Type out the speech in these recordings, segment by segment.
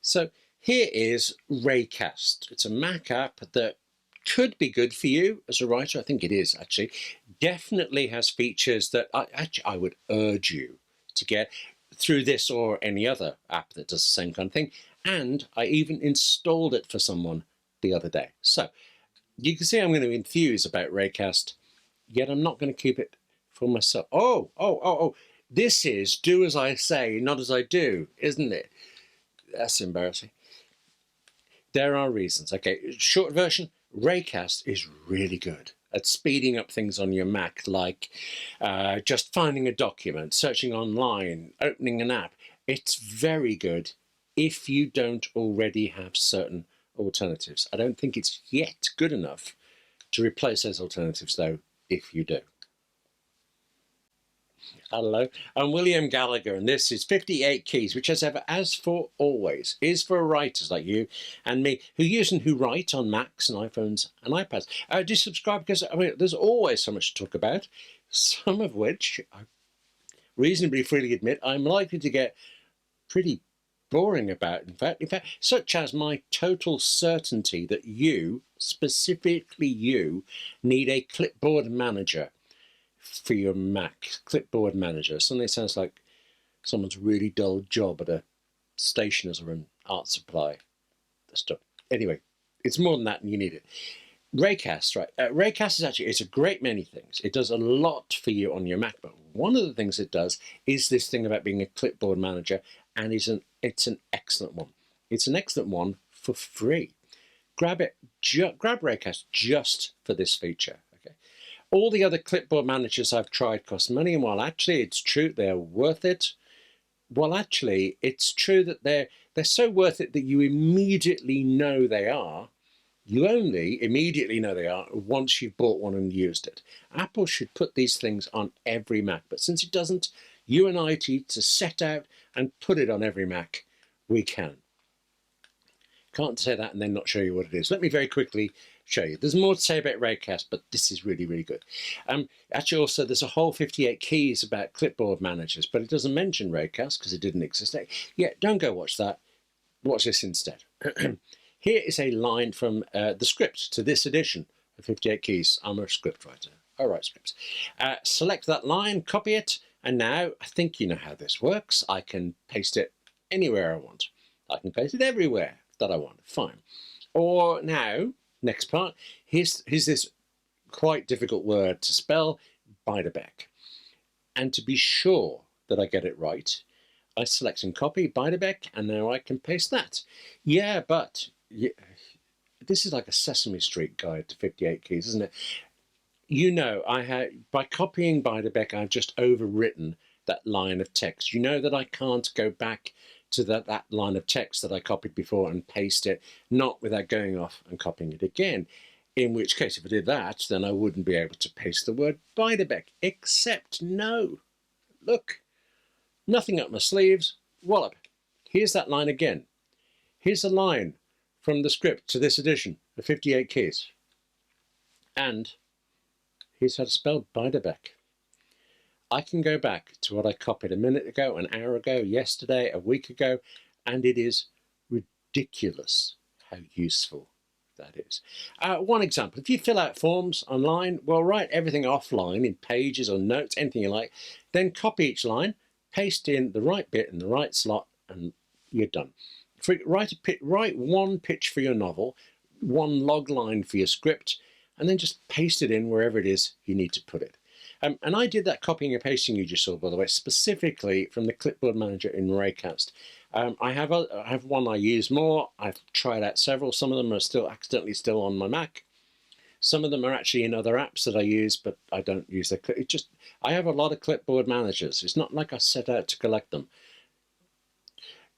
So here is Raycast. It's a Mac app that could be good for you as a writer. I think it is, actually. Definitely has features that I would urge you to get through this or any other app that does the same kind of thing. And I even installed it for someone the other day. So you can see I'm going to enthuse about Raycast, yet I'm not going to keep it for myself. Oh. This is do as I say, not as I do, isn't it? That's embarrassing. There are reasons. Okay, short version, Raycast is really good at speeding up things on your Mac, like just finding a document, searching online, opening an app. It's very good if you don't already have certain alternatives. I don't think it's yet good enough to replace those alternatives, though, if you do. Hello, I'm William Gallagher, and this is 58 Keys, which, as ever, as for always, is for writers like you and me who use and who write on Macs and iPhones and iPads. Do subscribe, because there's always so much to talk about, some of which I reasonably freely admit I'm likely to get pretty boring about, in fact, such as my total certainty that you, specifically you, need a clipboard manager for your Mac. Clipboard manager. Suddenly sounds like someone's really dull job at a stationer's or an art supply stuff. Anyway, it's more than that, and you need it. Raycast, right? Raycast it's a great many things. It does a lot for you on your Mac, but one of the things it does is this thing about being a clipboard manager, and it's an excellent one. It's an excellent one for free. Grab it. Grab Raycast just for this feature. All the other clipboard managers I've tried cost money, and while actually it's true they're worth it, well, actually it's true that they're so worth it that you immediately know they are. You only immediately know they are once you've bought one and used it. Apple should put these things on every Mac, but since it doesn't, you and I need to set out and put it on every Mac we can. Can't say that and then not show you what it is. Let me very quickly show you. There's more to say about Raycast, but this is really, really good. Actually, also, there's a whole 58 keys about clipboard managers, but it doesn't mention Raycast because it didn't exist. Yeah, don't go watch that. Watch this instead. Here is a line from the script to this edition of 58 Keys. I'm a script writer. I write scripts. Select that line, copy it, and now I think you know how this works. I can paste it anywhere I want. I can paste it everywhere that I want. Fine. Or now, next part, here's this quite difficult word to spell, Beiderbecke. And to be sure that I get it right, I select and copy Beiderbecke, and now I can paste that. Yeah, but this is like a Sesame Street guide to 58 keys, isn't it? You know, by copying Beiderbecke, I've just overwritten that line of text. You know that I can't go back to that line of text that I copied before and paste it, not without going off and copying it again. In which case, if I did that, then I wouldn't be able to paste the word Beiderbecke. Except no. Look, nothing up my sleeves. Wallop. Here's that line again. Here's a line from the script to this edition of 58 Keys. And here's how to spell Beiderbecke. I can go back to what I copied a minute ago, an hour ago, yesterday, a week ago, and it is ridiculous how useful that is. One example, if you fill out forms online, well, write everything offline in pages or notes, anything you like, then copy each line, paste in the right bit in the right slot, and you're done. Write one pitch for your novel, one log line for your script, and then just paste it in wherever it is you need to put it. And I did that copying and pasting you just saw, by the way, specifically from the clipboard manager in Raycast. I have one I use more. I've tried out several. Some of them are still accidentally on my Mac. Some of them are actually in other apps that I use, but I don't use their. I have a lot of clipboard managers. It's not like I set out to collect them.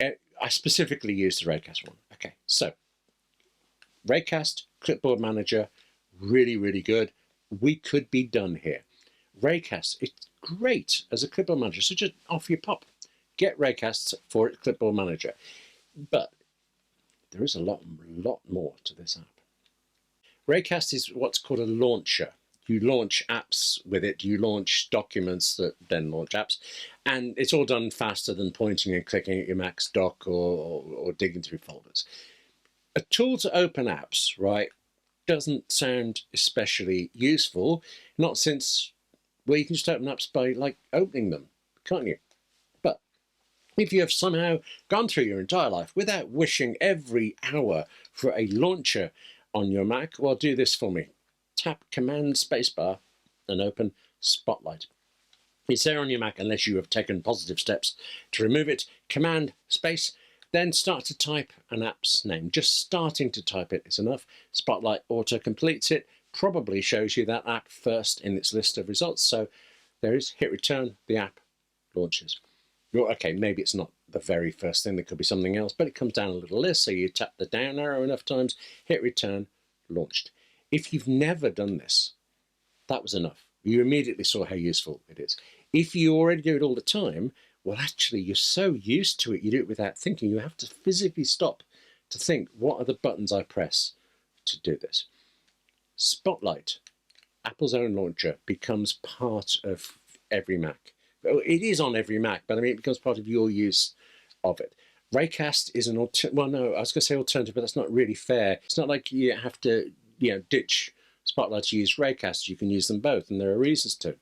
I specifically use the Raycast one. Okay, so Raycast clipboard manager, really, really good. We could be done here. Raycast, it's great as a clipboard manager, so just off you pop. Get Raycast for its clipboard manager. But there is a lot more to this app. Raycast is what's called a launcher. you launch apps with it, you launch documents that then launch apps, and it's all done faster than pointing and clicking at your Mac's dock or digging through folders. A tool to open apps, right, doesn't sound especially useful, not since, well, you can just open apps by like opening them, can't you? But if you have somehow gone through your entire life without wishing every hour for a launcher on your Mac, well, do this for me. Tap Command Spacebar and open Spotlight. It's there on your Mac unless you have taken positive steps to remove it. Command Space, then start to type an app's name. Just starting to type it is enough. Spotlight auto completes it, probably shows you that app first in its list of results. So there is, hit return, the app launches. Okay, maybe it's not the very first thing, there could be something else, but it comes down a little list, so you tap the down arrow enough times, hit return, launched. If you've never done this, that was enough. You immediately saw how useful it is. If you already do it all the time, well, actually, you're so used to it, you do it without thinking. You have to physically stop to think, what are the buttons I press to do this? Spotlight, Apple's own launcher, becomes part of every Mac. It is on every Mac, but I mean, it becomes part of your use of it. Raycast is an alternative. Well, no, I was going to say alternative, but that's not really fair. It's not like you have to, ditch Spotlight to use Raycast. You can use them both, and there are reasons to.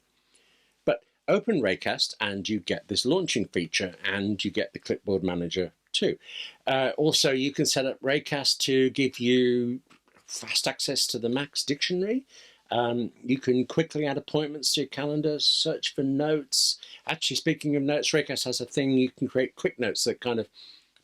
But open Raycast, and you get this launching feature, and you get the clipboard manager too. Also, you can set up Raycast to give you fast access to the Mac's dictionary. You can quickly add appointments to your calendar, search for notes. Actually, speaking of notes, Raycast has a thing you can create quick notes that kind of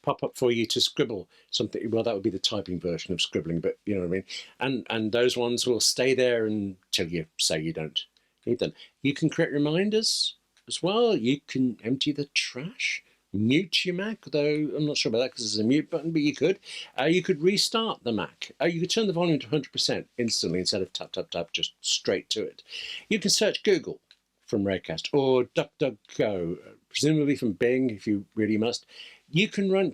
pop up for you to scribble something. Well, that would be the typing version of scribbling, but you know what I mean. And those ones will stay there until you say you don't need them. You can create reminders as well. You can empty the trash, mute your Mac, though I'm not sure about that because there's a mute button, but you could. You could restart the Mac. You could turn the volume to 100% instantly instead of tap, tap, tap, just straight to it. You can search Google from Raycast or DuckDuckGo, presumably from Bing if you really must. You can run,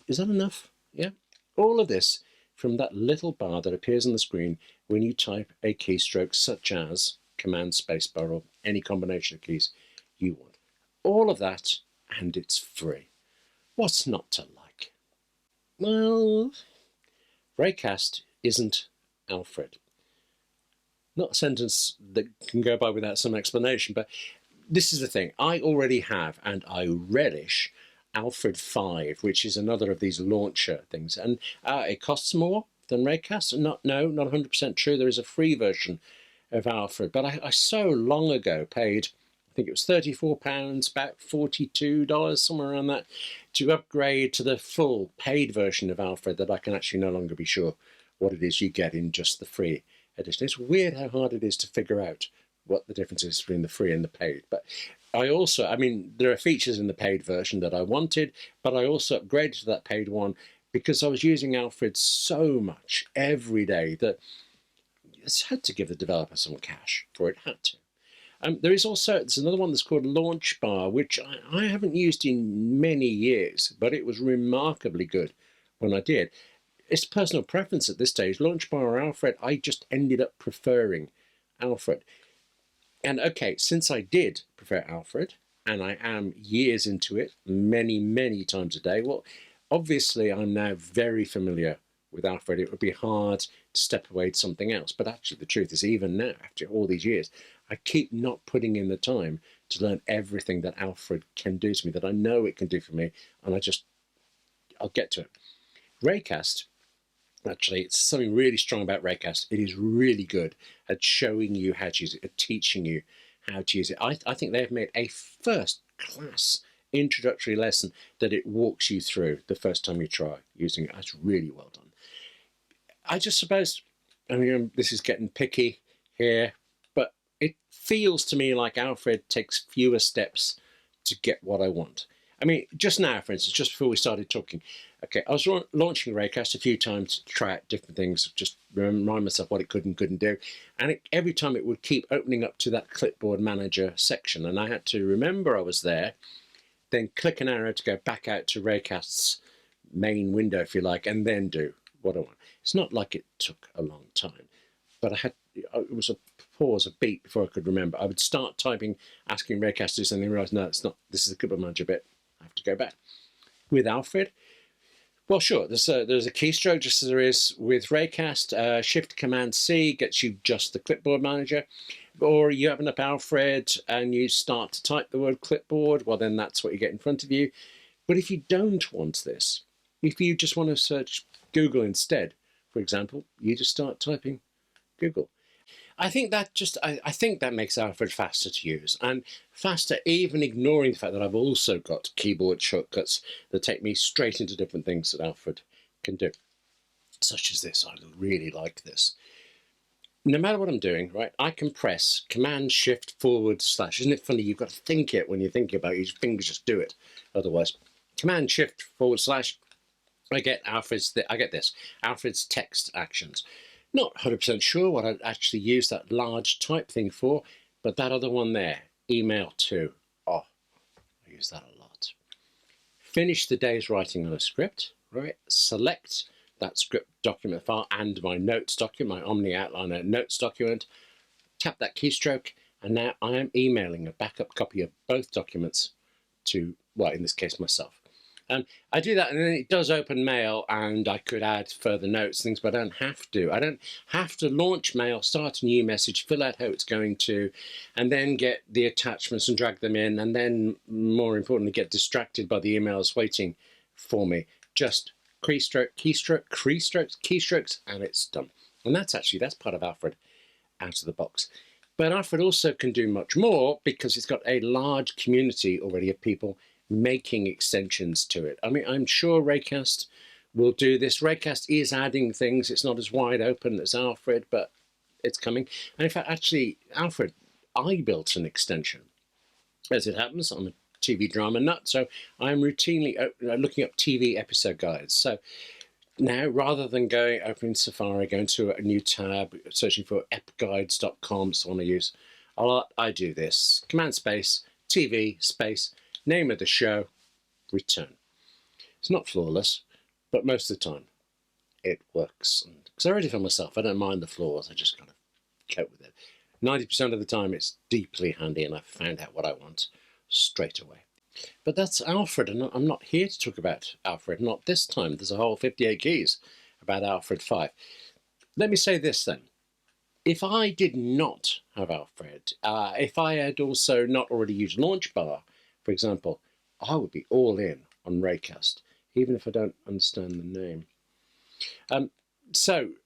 is that enough? Yeah. All of this from that little bar that appears on the screen when you type a keystroke such as Command Spacebar or any combination of keys you want. All of that, and it's free. What's not to like? Well, Raycast isn't Alfred. Not a sentence that can go by without some explanation, but this is the thing. I already have, and I relish, Alfred 5, which is another of these launcher things. And it costs more than Raycast. Not 100% true. There is a free version of Alfred. But I so long ago paid, I think it was £34, about $42, somewhere around that, to upgrade to the full paid version of Alfred that I can actually no longer be sure what it is you get in just the free edition. It's weird how hard it is to figure out what the difference is between the free and the paid. But I mean, there are features in the paid version that I wanted, but I also upgraded to that paid one because I was using Alfred so much every day that it's had to give the developer some cash for it, had to. There's another one that's called Launch Bar, which I haven't used in many years, but it was remarkably good when I did. It's personal preference at this stage. Launch Bar or Alfred, I just ended up preferring Alfred. And okay, since I did prefer Alfred, and I am years into it, many, many times a day, well, obviously I'm now very familiar with Alfred. It would be hard to step away to something else. But actually, the truth is, even now, after all these years, I keep not putting in the time to learn everything that Alfred can do to me, that I know it can do for me, and I'll get to it. Raycast, actually, it's something really strong about Raycast. It is really good at showing you how to use it, at teaching you how to use it. I think they've made a first-class introductory lesson that it walks you through the first time you try using it. That's really well done. I just suppose, I mean, this is getting picky here, but it feels to me like Alfred takes fewer steps to get what I want. I mean, just now, for instance, just before we started talking, okay, I was launching Raycast a few times to try out different things, just remind myself what it could and couldn't do. And every time it would keep opening up to that clipboard manager section. And I had to remember I was there, then click an arrow to go back out to Raycast's main window, if you like, and then do what I want. It's not like it took a long time, but it was a pause, a beat before I could remember. I would start typing, asking Raycast to do something, and realize, no, it's not. This is the clipboard manager bit. I have to go back. With Alfred, well, sure, there's a keystroke just as there is with Raycast. Shift Command C gets you just the clipboard manager. Or you open up Alfred and you start to type the word clipboard, well, then that's what you get in front of you. But if you don't want this, if you just want to search Google instead, for example, you just start typing Google. I think that makes Alfred faster to use, and faster even ignoring the fact that I've also got keyboard shortcuts that take me straight into different things that Alfred can do, such as this. I really like this. No matter what I'm doing, right, I can press Command Shift / Isn't it funny? You've got to think it when you're thinking about it. Your fingers just do it. Otherwise, Command Shift / I get Alfred's text actions. Not 100% sure what I'd actually use that large type thing for, but that other one there, email to. Oh, I use that a lot. Finish the day's writing on a script, right? Select that script document file and my notes document, my Omni Outliner notes document. Tap that keystroke, and now I am emailing a backup copy of both documents to, well, in this case, myself. I do that, and then it does open mail, and I could add further notes, things, but I don't have to. I don't have to launch mail, start a new message, fill out how it's going to, and then get the attachments and drag them in, and then, more importantly, get distracted by the emails waiting for me. Just keystrokes, and it's done. And that's part of Alfred out of the box. But Alfred also can do much more because it's got a large community already of people making extensions to it. I mean, I'm sure Raycast will do this. Raycast is adding things. It's not as wide open as Alfred, but it's coming. And in fact, actually, Alfred, I built an extension. As it happens, I'm a TV drama nut, so I'm routinely looking up TV episode guides. So now, rather than opening Safari, going to a new tab, searching for epguides.com, so I use a lot, I do this. Command space, TV space, name of the show, return. It's not flawless, but most of the time it works. Because I already for myself, I don't mind the flaws, I just kind of cope with it. 90% of the time it's deeply handy and I've found out what I want straight away. But that's Alfred, and I'm not here to talk about Alfred, not this time. There's a whole 58 keys about Alfred 5. Let me say this then. If I did not have Alfred, if I had also not already used Launchbar, for example, I would be all in on Raycast, even if I don't understand the name.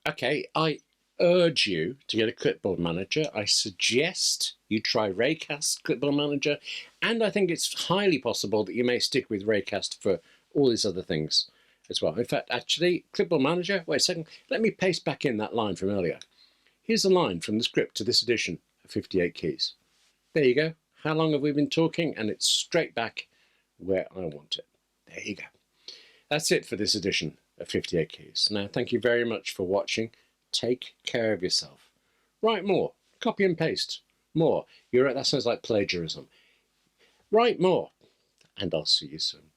Okay, I urge you to get a clipboard manager. I suggest you try Raycast clipboard manager, and I think it's highly possible that you may stick with Raycast for all these other things as well. In fact, actually, clipboard manager, wait a second, let me paste back in that line from earlier. Here's a line from the script to this edition of 58 keys. There you go. How long have we been talking? And it's straight back where I want it. There you go. That's it for this edition of 58 keys. Now, thank you very much for watching. Take care of yourself. Write more. Copy and paste. More. That sounds like plagiarism. Write more. And I'll see you soon.